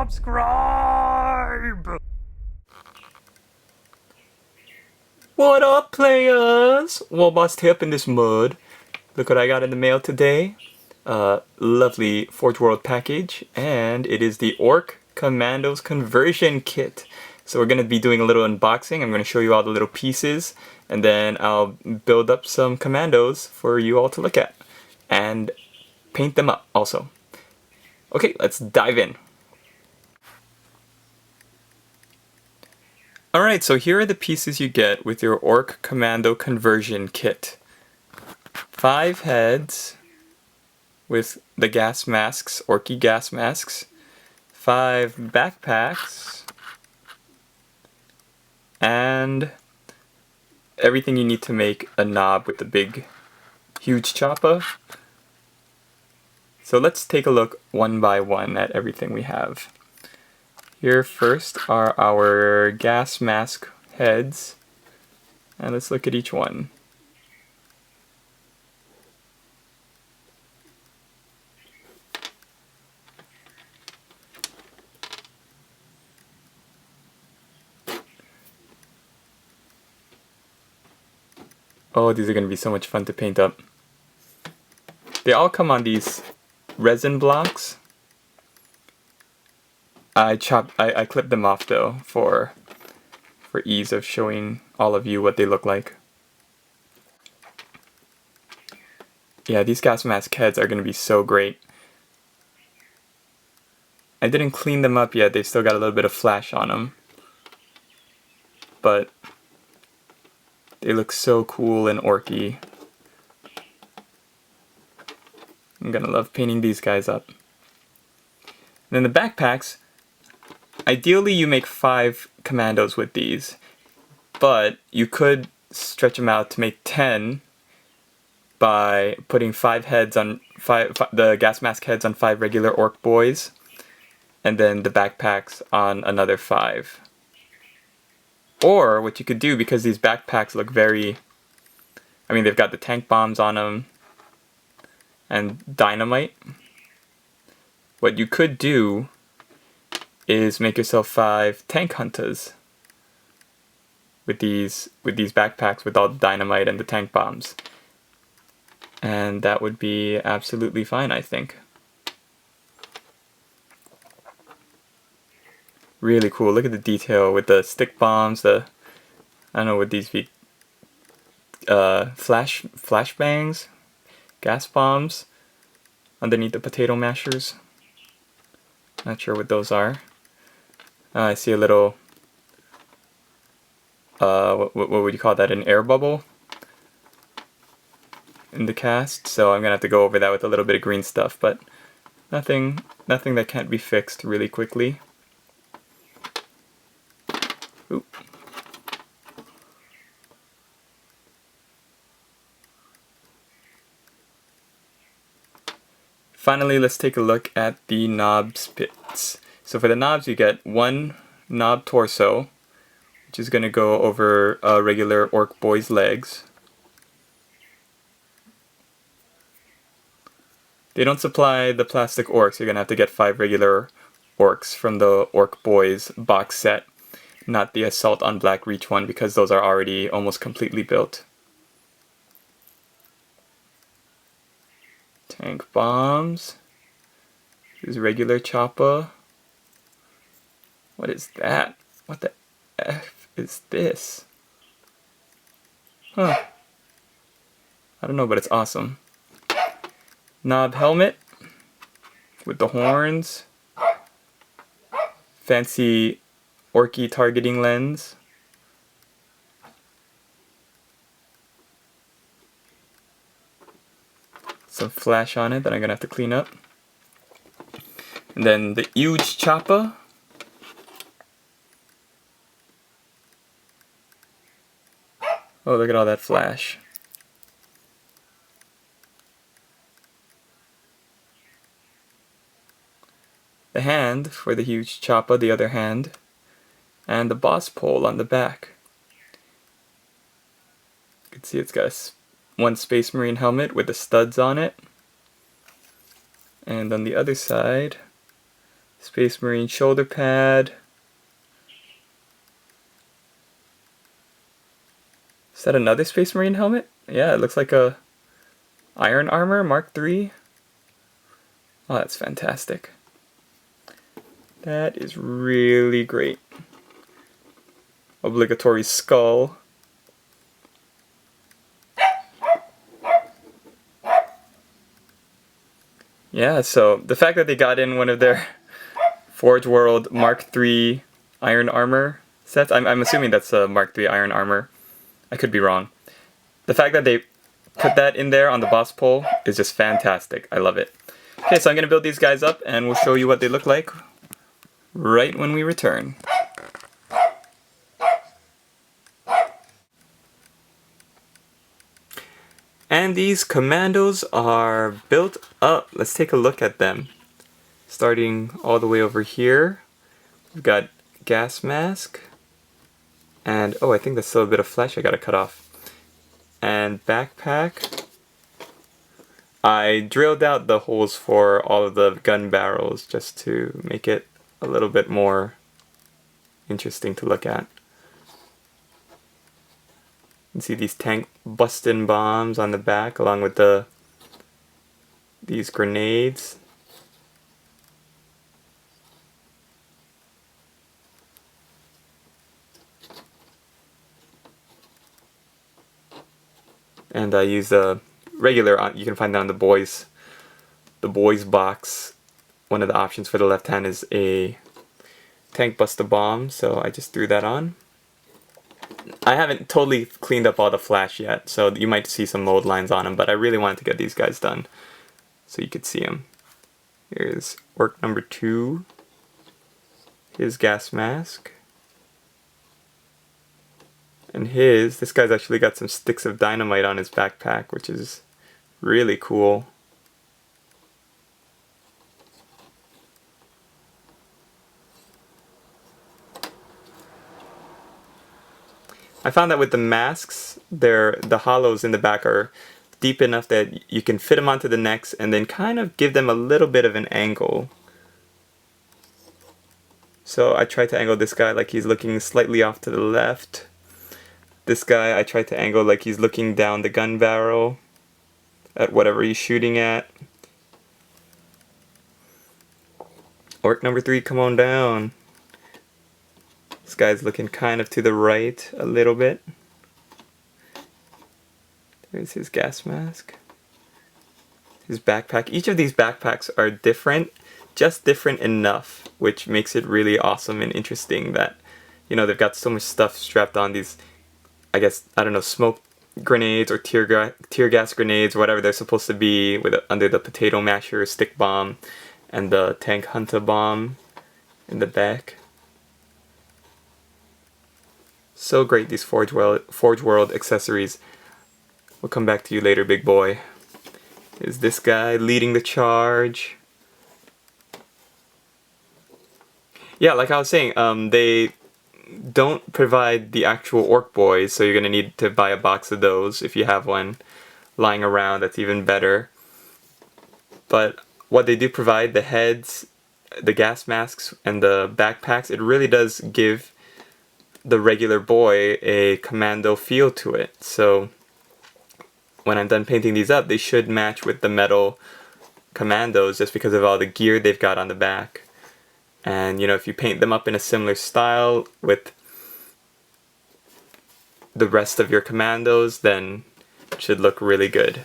subscribe! What up, players? Wallboss tip in this mode. Look what I got in the mail today. Lovely Forge World package, and it is the Ork Kommandos conversion kit. So we're going to be doing a little unboxing. I'm going to show you all the little pieces, and then I'll build up some commandos for you all to look at, and paint them up also. Okay, let's dive in. Alright, so here are the pieces you get with your Ork Kommando conversion kit. 5 heads with the gas masks, Orky gas masks. 5 backpacks. And everything you need to make a knob with the big, huge choppa. So let's take a look one by one at everything we have. Here first are our gas mask heads, and let's look at each one. Oh, these are going to be so much fun to paint up. They all come on these resin blocks. I clipped them off though for ease of showing all of you what they look like. Yeah, these gas mask heads are going to be so great. I didn't clean them up yet, they've still got a little bit of flash on them. But they look so cool and orky. I'm gonna love painting these guys up. And then the backpacks, ideally you make 5 commandos with these, but you could stretch them out to make 10 by putting 5 heads on the gas mask heads on 5 regular orc boys, and then the backpacks on another 5. Or what you could do, because these backpacks look very, I mean, they've got the tank bombs on them and dynamite. What you could do is make yourself 5 tank hunters with these backpacks with all the dynamite and the tank bombs. And that would be absolutely fine, I think. Really cool. Look at the detail with the stick bombs, I don't know, would these be flash bangs, gas bombs underneath the potato mashers. Not sure what those are. I see a little, what would you call that, an air bubble in the cast, so I'm gonna have to go over that with a little bit of green stuff, but nothing that can't be fixed really quickly. Ooh. Finally, let's take a look at the knob spits. So for the knobs, you get 1 knob torso, which is going to go over a regular orc boy's legs. They don't supply the plastic orcs. You're going to have to get 5 regular orcs from the Ork Boys box set, not the Assault on Black Reach one, because those are already almost completely built. Tank bombs. Here's regular choppa. What is that? What the F is this? Huh. I don't know, but it's awesome. Knob helmet with the horns. Fancy orky targeting lens. Some flash on it that I'm gonna have to clean up. And then the Uge Choppa. Oh, look at all that flash. The hand for the huge choppa, the other hand, and the boss pole on the back. You can see it's got one Space Marine helmet with the studs on it. And on the other side, Space Marine shoulder pad. Is that another Space Marine helmet? Yeah, it looks like a Iron Armor Mark III. Oh, that's fantastic. That is really great. Obligatory skull. Yeah, so the fact that they got in one of their Forge World Mark III Iron Armor sets, I'm assuming that's a Mark III Iron Armor. I could be wrong. The fact that they put that in there on the boss pole is just fantastic. I love it. Okay, so I'm going to build these guys up and we'll show you what they look like right when we return. And these commandos are built up. Let's take a look at them. Starting all the way over here, we've got gas mask. And, oh, I think there's still a bit of flesh I gotta cut off. And backpack. I drilled out the holes for all of the gun barrels just to make it a little bit more interesting to look at. You can see these tank busting bombs on the back along with these grenades. And I use a regular, you can find that on the boyz box. One of the options for the left hand is a tank buster bomb, so I just threw that on. I haven't totally cleaned up all the flash yet, so you might see some mold lines on them, but I really wanted to get these guys done so you could see them. Here's ork number 2, his gas mask, and this guy's actually got some sticks of dynamite on his backpack, which is really cool. I found that with the masks, the hollows in the back are deep enough that you can fit them onto the necks and then kind of give them a little bit of an angle. So I tried to angle this guy like he's looking slightly off to the left. This guy I tried to angle like he's looking down the gun barrel at whatever he's shooting at. Ork number 3, come on down. This guy's looking kind of to the right a little bit. There's his gas mask. His backpack. Each of these backpacks are different, just different enough, which makes it really awesome and interesting that, you know, they've got so much stuff strapped on these, I guess, I don't know, smoke grenades or tear gas grenades or whatever they're supposed to be under the potato masher stick bomb and the tank hunter bomb in the back. So great, these Forge World accessories. We'll come back to you later, big boy. Is this guy leading the charge? Yeah, like I was saying, they don't provide the actual ork boys, so you're going to need to buy a box of those if you have one lying around. That's even better. But what they do provide, the heads, the gas masks, and the backpacks, it really does give the regular boy a commando feel to it. So when I'm done painting these up, they should match with the metal commandos just because of all the gear they've got on the back. And you know, if you paint them up in a similar style with the rest of your commandos, then it should look really good.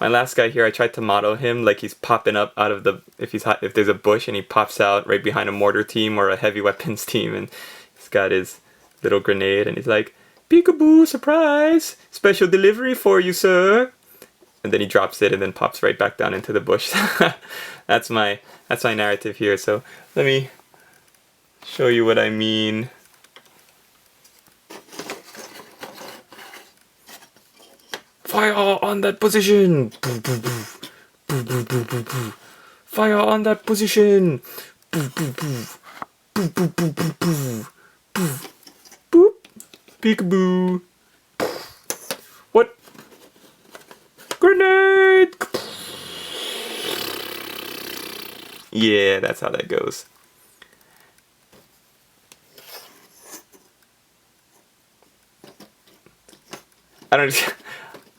My last guy here, I tried to model him like he's popping up out of if there's a bush and he pops out right behind a mortar team or a heavy weapons team, and he's got his little grenade and he's like, "Peekaboo, surprise! Special delivery for you, sir!" And then he drops it and then pops right back down into the bush. That's my narrative here, so let me show you what I mean. Fire on that position! Fire on that position! Boop! Peekaboo! What? Grenade! Yeah, that's how that goes. I don't...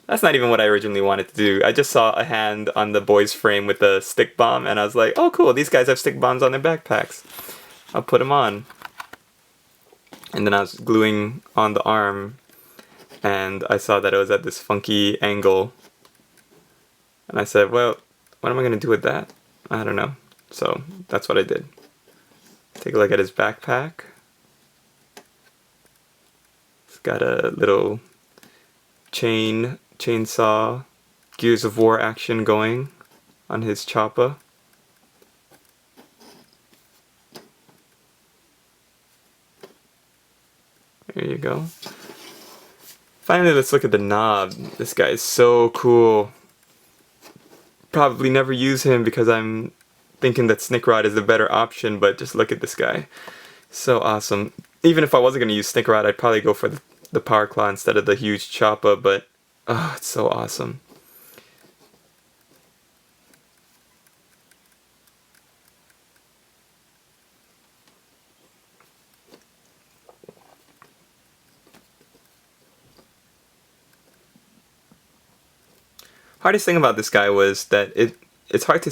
That's not even what I originally wanted to do. I just saw a hand on the boy's frame with a stick bomb, and I was like, oh cool, these guys have stick bombs on their backpacks. I'll put them on. And then I was gluing on the arm, and I saw that it was at this funky angle. And I said, well, what am I going to do with that? I don't know. So that's what I did. Take a look at his backpack. It's got a little chainsaw, Gears of War action going on his choppa. There you go. Finally, let's look at the knob. This guy is so cool. Probably never use him because I'm thinking that Snickrod is the better option, but just look at this guy. So awesome. Even if I wasn't going to use Snickrod, I'd probably go for the Power Claw instead of the huge Choppa, but oh, it's so awesome. Hardest thing about this guy was that it's hard to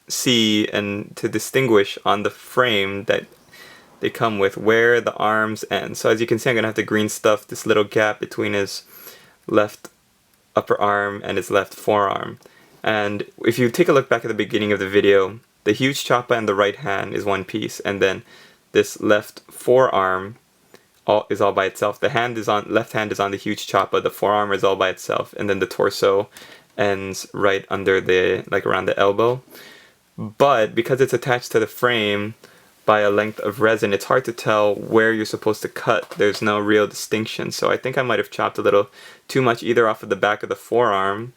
see and to distinguish on the frame that they come with where the arms end. So as you can see, I'm gonna have to green stuff this little gap between his left upper arm and his left forearm. And if you take a look back at the beginning of the video, the huge choppa and the right hand is one piece, and then this left forearm is all by itself. The left hand is on the huge choppa, the forearm is all by itself, and then the torso ends right under like around the elbow. But because it's attached to the frame by a length of resin, it's hard to tell where you're supposed to cut. There's no real distinction. So I think I might have chopped a little too much either off of the back of the forearm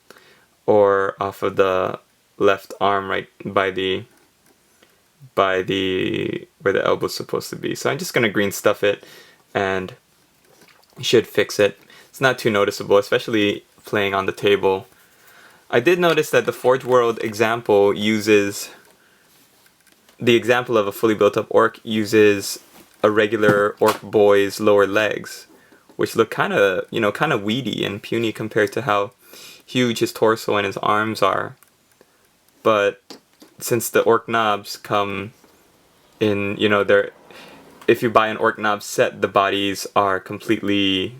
or off of the left arm right by the where the elbow's supposed to be. So I'm just gonna green stuff it and should fix it. It's not too noticeable, especially playing on the table. I did notice that the Forge World example uses, the example of a fully built up orc uses a regular orc boy's lower legs, which look kind of, you know, kind of weedy and puny compared to how huge his torso and his arms are. But since the orc knobs come in, you know, if you buy an orc knob set, the bodies are completely,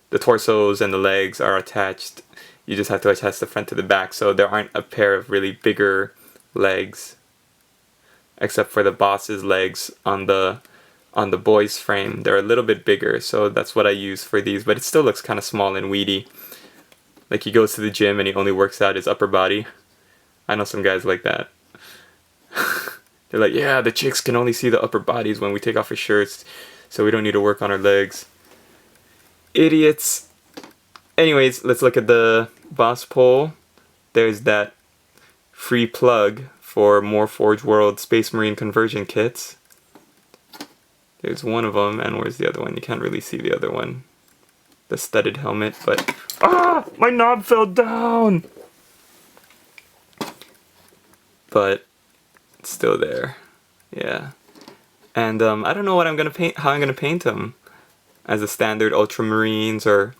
the torsos and the legs are attached. You just have to attach the front to the back, so there aren't a pair of really bigger legs, except for the boss's legs on the boy's frame. They're a little bit bigger, so that's what I use for these, but it still looks kind of small and weedy. Like he goes to the gym and he only works out his upper body. I know some guys like that. They're like, yeah, the chicks can only see the upper bodies when we take off our shirts, so we don't need to work on our legs. Idiots. Anyways, let's look at the boss pole. There's that free plug for more Forge World Space Marine conversion kits. There's one of them, and where's the other one? You can't really see the other one. The studded helmet, but... Ah! My knob fell down! But it's still there. Yeah. And I don't know what I'm gonna paint, how I'm gonna paint them. As a standard Ultramarines, or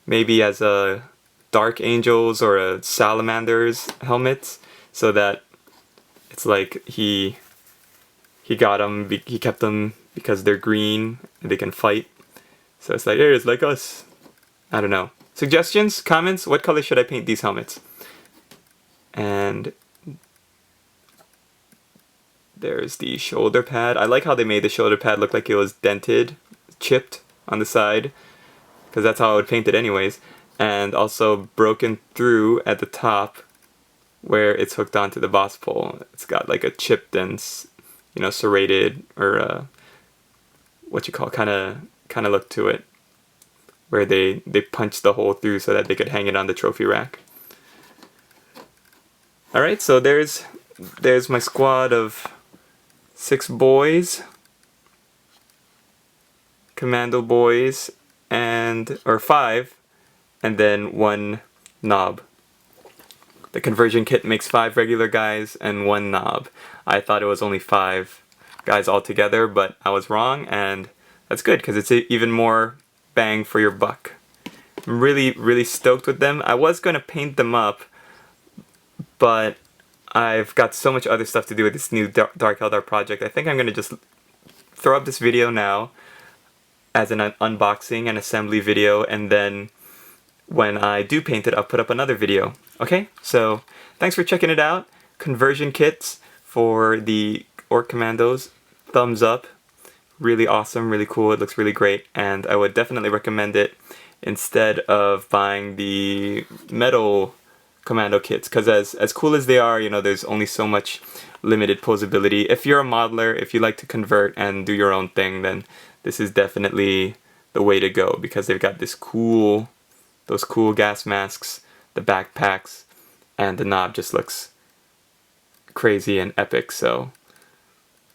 maybe as a Dark Angels or a Salamander's helmets, so that it's like he got them, he kept them because they're green and they can fight. So it's like, hey, it's like us. I don't know. Suggestions? Comments? What color should I paint these helmets? And there's the shoulder pad. I like how they made the shoulder pad look like it was dented, chipped on the side, because that's how I would paint it anyways. And also broken through at the top where it's hooked onto the boss pole. It's got like a chipped and, you know, serrated, or what you call, kind of look to it, where they punched the hole through so that they could hang it on the trophy rack. Alright, so there's my squad of 6 boys, commando boys, or 5, and then 1 knob. the conversion kit makes 5 regular guys and 1 knob. I thought it was only 5 guys altogether, but I was wrong, and that's good because it's even more bang for your buck. I'm really stoked with them. I was going to paint them up, but I've got so much other stuff to do with this new Dark Eldar project. I think I'm going to just throw up this video now as an unboxing and assembly video, and then when I do paint it, I'll put up another video. Okay, so thanks for checking it out. Conversion kits for the Ork Kommandos. Thumbs up. Really awesome, really cool. It looks really great, and I would definitely recommend it instead of buying the metal commando kits, because as cool as they are, you know, there's only so much limited posability. If you're a modeler, if you like to convert and do your own thing, then this is definitely the way to go, because they've got those cool gas masks, the backpacks, and the knob just looks crazy and epic. So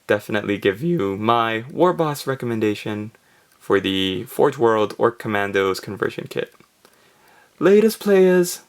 definitely give you my War Boss recommendation for the Forge World Ork Kommandos conversion kit. Latest players!